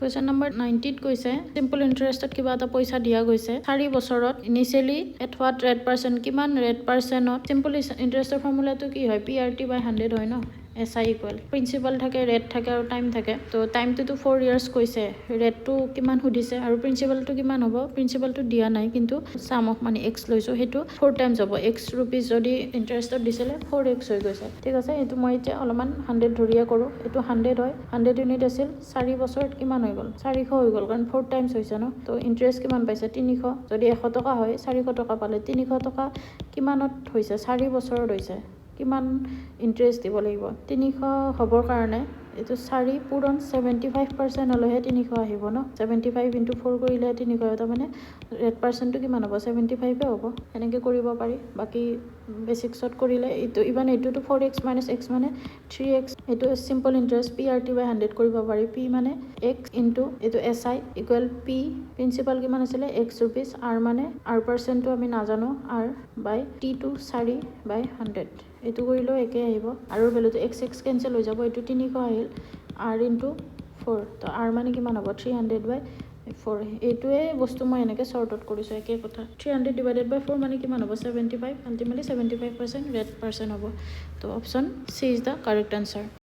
question number 90ত কৈছে simple ইণ্টাৰেষ্টত কিবা এটা পইচা দিয়া গৈছে 4 বছৰত initially at what rate percent কিমান ৰেট পাৰ্চেণ্টত চিম্পল ইণ্টাৰেষ্টৰ ফৰ্মুলাটো কি হয় PRT/100 হয় ন SI ইকুৱেল প্ৰিন্সিপাল থাকে ৰেট থাকে আৰু টাইম থাকে তো টাইমটোতো 4 ইয়াৰ্ছ কৈছে ৰেটটো কিমান সুধিছে আৰু প্ৰিন্সিপালটো কিমান হ'ব প্ৰিন্সিপালটো দিয়া নাই কিন্তু সাম অফ মানি x লৈছোঁ সেইটো 4 টাইমছ হ'ব x ৰুপিজ যদি ইণ্টাৰেষ্টত দিছিলে 4x হৈ গৈছে ঠিক আছে এইটো মই এতিয়া অলপমান 100 ধৰিয়া কৰোঁ এইটো 100 হয় 100 ইউনিট আছিল 4 বছৰত কিমান হৈ গ'ল 400 হৈ গ'ল কাৰণ 4 টাইমছ হৈছে ন তো ইণ্টাৰেষ্ট কিমান পাইছে 300 যদি 100 টকা হয় 400 টকা পালে 300 টকা কিমানত হৈছে 4 বছৰত হৈছে কিমান ইণ্টাৰেষ্ট দিব লাগিব 300 হ'বৰ কাৰণে এইটো 4 পূৰণ 75% হ'লেহে 300 আহিব ন 75 × 4 কৰিলে 300 এটা মানে ৰেট পাৰ্চেণ্টটো কিমান হ'ব 75 হ'ব এনেকৈ কৰিব পাৰি বাকী বেচিক্সত কৰিলে এইটো ইভেন এইটোতো 4x - x মানে 3x এইটো চিম্পল ইণ্টাৰেষ্ট PRT/100 কৰিব পাৰি P মানে x ইনটু এইটো SI ইকুৱেল P প্ৰিন্সিপাল কিমান আছিলে x ৰুপিজ R মানে R পাৰ্চেণ্টটো আমি নাজানো R বাই T2 4/100 এইটো কৰিলেও একে আহিব আৰু ভেলুটো x কেঞ্চেল হৈ যাব এইটো 300 আহিল R ইনটু 4 তো R মানে কিমান হ'ব 300/4 এইটোৱে বস্তু মই এনেকৈ চৰ্ট আউট কৰিছোঁ একে কথা 300/4 মানে কিমান হ'ব 75 আল্টিমেটলি 75% ৰেট পাৰ্চেণ্ট হ'ব তো option C is the correct answer